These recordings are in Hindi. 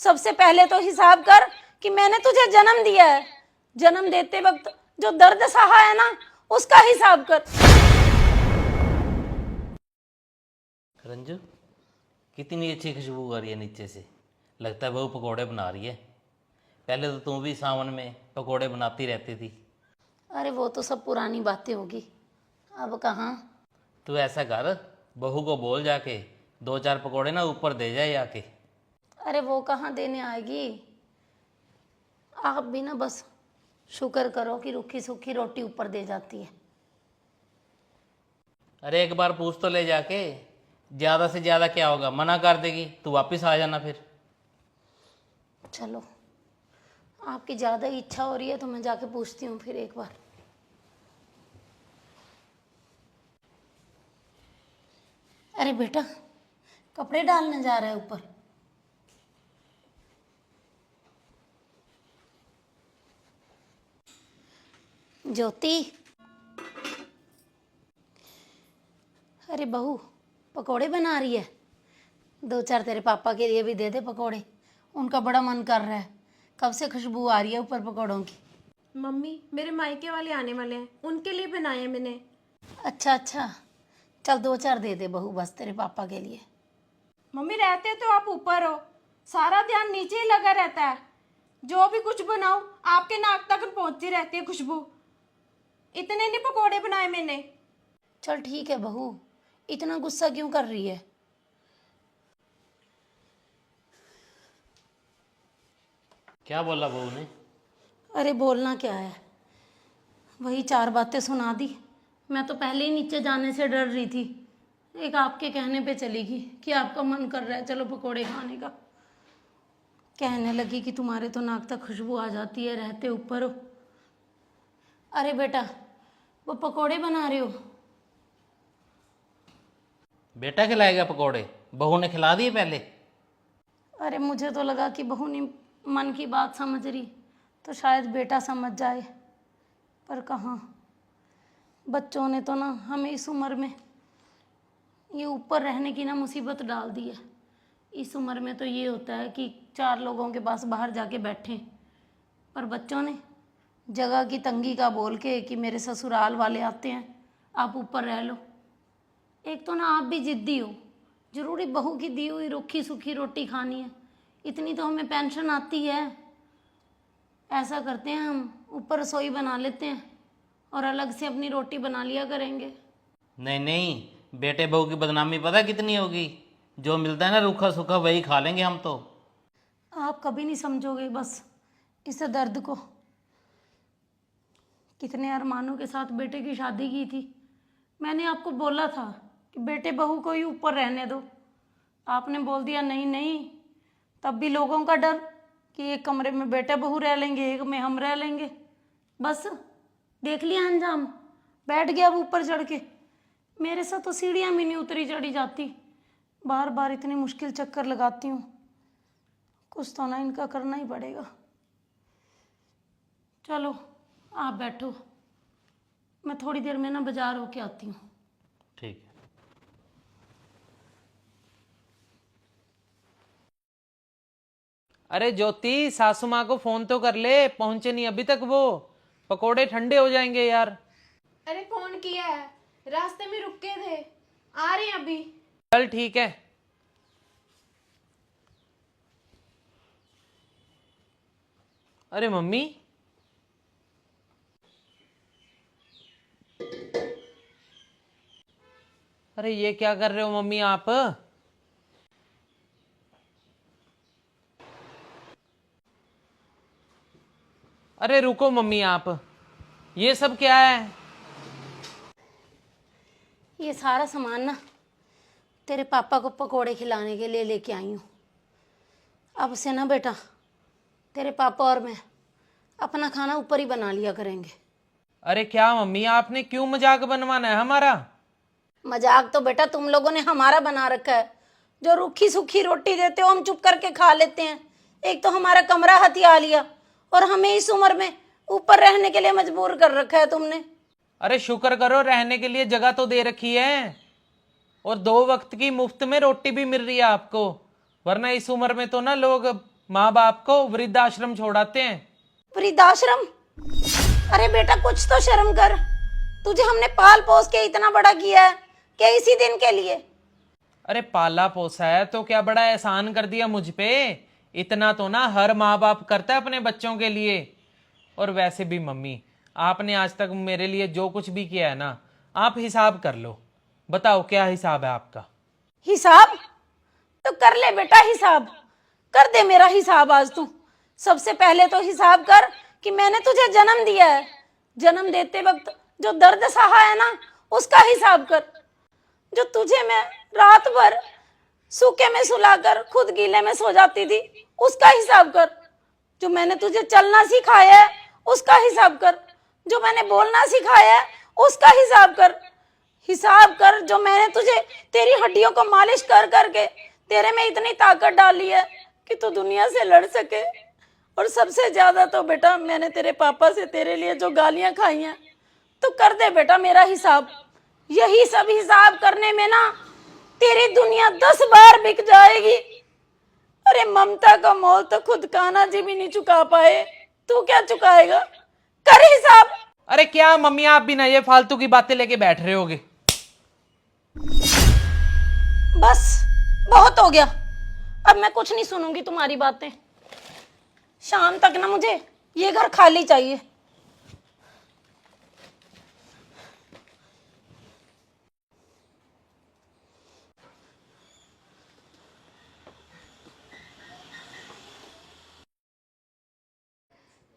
सबसे पहले तो हिसाब कर कि मैंने तुझे जन्म दिया है। जन्म देते वक्त जो दर्द सहा है ना, उसका हिसाब कर। रंजू, कितनी अच्छी खुशबू आ रही है नीचे से। लगता है बहू पकोड़े बना रही है। पहले तो तू भी सावन में पकोड़े बनाती रहती थी। अरे वो तो सब पुरानी बातें होगी, अब कहाँ। तू ऐसा कर, बहू को बोल जाके 2-4 पकोड़े ना ऊपर दे जाए आके। अरे वो कहाँ देने आएगी। आप भी ना बस शुक्र करो कि रूखी सूखी रोटी ऊपर दे जाती है। अरे एक बार पूछ तो ले जाके, ज़्यादा से ज़्यादा क्या होगा, मना कर देगी तू वापस आ जाना फिर। चलो, आपकी ज़्यादा इच्छा हो रही है तो मैं जाके पूछती हूँ फिर एक बार। अरे बेटा, कपड़े डालने जा रहा है ऊपर। ज्योति, अरे बहू पकोड़े बना रही है। 2-4 तेरे पापा के लिए भी दे दे पकोड़े, उनका बड़ा मन कर रहा है। कब से खुशबू आ रही है ऊपर पकोड़ों की। मम्मी, मेरे मायके वाले आने वाले हैं, उनके लिए बनाए हैं मैंने। अच्छा अच्छा, चल 2-4 दे दे बहू, बस तेरे पापा के लिए। मम्मी, रहते तो आप ऊपर हो, सारा ध्यान नीचे ही लगा रहता है। जो भी कुछ बनाओ आपके नाक तक पहुंचती रहती है खुशबू। इतने नहीं पकोड़े बनाए मैंने। चल ठीक है बहू, इतना गुस्सा क्यों कर रही है। क्या बोला बहू ने? अरे बोलना क्या है, वही 4 बातें सुना दी। मैं तो पहले ही नीचे जाने से डर रही थी, एक आपके कहने पे चली गई कि आपका मन कर रहा है चलो पकोड़े खाने का। कहने लगी कि तुम्हारे तो नाक तक खुशबू आ जाती है, रहते ऊपर हो। अरे बेटा, वो पकोड़े बना रहे हो? बेटा खिलाएगा पकोड़े? बहू ने खिला दिए पहले। अरे मुझे तो लगा कि बहू नहीं मन की बात समझ रही तो शायद बेटा समझ जाए, पर कहाँ। बच्चों ने तो ना हमें इस उम्र में ये ऊपर रहने की ना मुसीबत डाल दी है। इस उम्र में तो ये होता है कि 4 लोगों के पास बाहर जाके बैठें, पर बच्चों ने जगह की तंगी का बोल के कि मेरे ससुराल वाले आते हैं, आप ऊपर रह लो। एक तो ना आप भी जिद्दी हो, जरूरी बहू की दी हुई रूखी सूखी रोटी खानी है। इतनी तो हमें पेंशन आती है। ऐसा करते हैं, हम ऊपर रसोई बना लेते हैं और अलग से अपनी रोटी बना लिया करेंगे। नहीं नहीं, बेटे बहू की बदनामी पता कितनी होगी। जो मिलता है ना रूखा सूखा वही खा लेंगे हम तो। आप कभी नहीं समझोगे बस इस दर्द को। कितने अरमानों के साथ बेटे की शादी की थी। मैंने आपको बोला था कि बेटे बहू को ही ऊपर रहने दो, आपने बोल दिया नहीं नहीं। तब भी लोगों का डर कि एक कमरे में बेटे बहू रह लेंगे, एक में हम रह लेंगे। बस देख लिया अंजाम, बैठ गया अब ऊपर चढ़ के। मेरे साथ तो सीढ़ियाँ भी नहीं उतरी चढ़ी जाती, बार बार इतनी मुश्किल चक्कर लगाती हूँ। कुछ तो ना इनका करना ही पड़ेगा। चलो आप बैठो, मैं थोड़ी देर में ना बाजार होके आती हूँ। ठीक है। अरे ज्योति, सासू माँ को फोन तो कर ले, पहुंचे नहीं अभी तक वो। पकोड़े ठंडे हो जाएंगे यार। अरे फोन किया है, रास्ते में रुके थे, आ रहे हैं अभी। चल ठीक है। अरे मम्मी, अरे ये क्या कर रहे हो मम्मी आप? अरे रुको मम्मी आप, ये सब क्या है? ये सारा सामान ना तेरे पापा को पकोड़े खिलाने के लिए लेके आई हूँ। अब से ना बेटा, तेरे पापा और मैं अपना खाना ऊपर ही बना लिया करेंगे। अरे क्या मम्मी, आपने क्यों मजाक बनवाना है हमारा? मजाक तो बेटा तुम लोगों ने हमारा बना रखा है। जो रूखी सूखी रोटी देते हो हम चुप करके खा लेते हैं। एक तो हमारा कमरा हथिया लिया और हमें इस उम्र में ऊपर रहने के लिए मजबूर कर रखा है तुमने। अरे शुक्र करो, रहने के लिए जगह तो दे रखी है और 2 वक्त की मुफ्त में रोटी भी मिल रही है आपको। वरना इस उम्र में तो ना लोग माँ बाप को वृद्धाश्रम छोड़ाते हैं। वृद्धाश्रम? अरे बेटा कुछ तो शर्म कर। तुझे हमने पाल पोस के इतना बड़ा किया है क्या इसी दिन के लिए? अरे पाला पोसा है तो क्या बड़ा एहसान कर दिया मुझ पे। इतना तो ना हर माँ बाप करता है अपने बच्चों के लिए। और वैसे भी मम्मी, आपने आज तक मेरे लिए जो कुछ भी किया है ना, आप हिसाब कर लो। बताओ क्या हिसाब है आपका? हिसाब? तो कर ले बेटा हिसाब, कर दे मेरा हिसाब आज तू। सबसे पहले तो हिसाब कर कि मैंने तुझे जन्म दिया है, जन्म देते वक्त जो दर्द सहा है ना उसका हिसाब कर। जो तुझे मैं रात भर सूखे में सुलाकर खुद गीले में सो जाती थी उसका हिसाब कर। जो मैंने तुझे चलना सिखाया है उसका हिसाब कर। जो मैंने बोलना सिखाया है उसका हिसाब कर। हिसाब कर जो मैंने तुझे तेरी हड्डियों को मालिश कर करके तेरे में इतनी ताकत डाली है कि तू दुनिया से लड़ सके। और सबसे ज्यादा तो बेटा मैंने तेरे पापा से तेरे लिए जो गालियां खाई हैं, तो कर दे बेटा मेरा हिसाब। यही सब हिसाब करने में ना तेरी दुनिया 10 बार बिक जाएगी। अरे ममता का मोल तो खुद कान्हा जी भी नहीं चुका पाए, तू क्या चुकाएगा? कर हिसाब। अरे क्या मम्मी, आप भी ना ये फालतू की बातें लेके बैठ रहे होगे। बस बहुत हो गया, अब मैं कुछ नहीं सुनूंगी तुम्हारी बातें। शाम तक ना मुझे ये घर खाली चाहिए।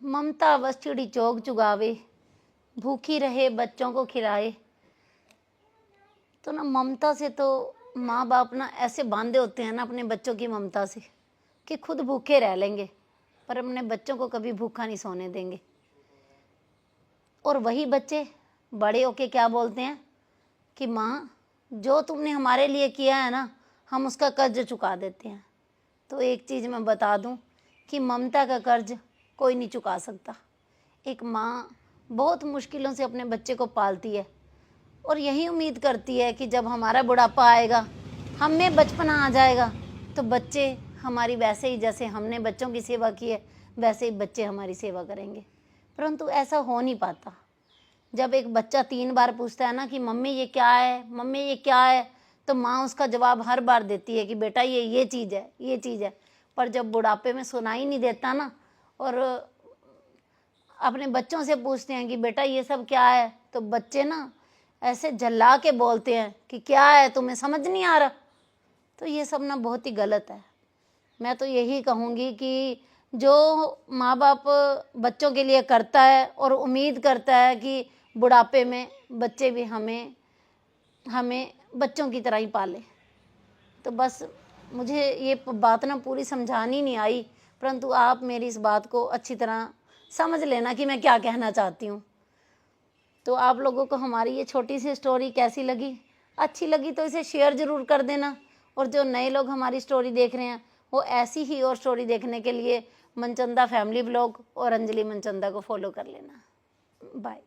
ममता बस चिड़ी चौक चुगावे, भूखी रहे बच्चों को खिलाए। तो ना ममता से तो माँ बाप ना ऐसे बांधे होते हैं ना अपने बच्चों की ममता से कि खुद भूखे रह लेंगे पर अपने बच्चों को कभी भूखा नहीं सोने देंगे। और वही बच्चे बड़े होके क्या बोलते हैं कि माँ जो तुमने हमारे लिए किया है ना हम उसका कर्ज चुका देते हैं। तो एक चीज़ मैं बता दूं कि ममता का कर्ज कोई नहीं चुका सकता। एक माँ बहुत मुश्किलों से अपने बच्चे को पालती है और यही उम्मीद करती है कि जब हमारा बुढ़ापा आएगा, हम में बचपना आ जाएगा, तो बच्चे हमारी वैसे ही जैसे हमने बच्चों की सेवा की है वैसे ही बच्चे हमारी सेवा करेंगे। परंतु ऐसा हो नहीं पाता। जब एक बच्चा 3 बार पूछता है ना कि मम्मी ये क्या है, मम्मी ये क्या है, तो माँ उसका जवाब हर बार देती है कि बेटा ये चीज़ है, ये चीज़ है। पर जब बुढ़ापे में सुनाई नहीं देता ना और अपने बच्चों से पूछते हैं कि बेटा ये सब क्या है, तो बच्चे ना ऐसे झल्ला के बोलते हैं कि क्या है तुम्हें समझ नहीं आ रहा। तो ये सब ना बहुत ही गलत है। मैं तो यही कहूँगी कि जो माँ बाप बच्चों के लिए करता है और उम्मीद करता है कि बुढ़ापे में बच्चे भी हमें बच्चों की तरह ही पाले, तो बस मुझे ये बात ना पूरी समझानी नहीं आई, परंतु आप मेरी इस बात को अच्छी तरह समझ लेना कि मैं क्या कहना चाहती हूँ। तो आप लोगों को हमारी ये छोटी सी स्टोरी कैसी लगी? अच्छी लगी तो इसे शेयर ज़रूर कर देना। और जो नए लोग हमारी स्टोरी देख रहे हैं वो ऐसी ही और स्टोरी देखने के लिए मनचंदा फैमिली ब्लॉग और अंजलि मनचंदा को फॉलो कर लेना। बाय।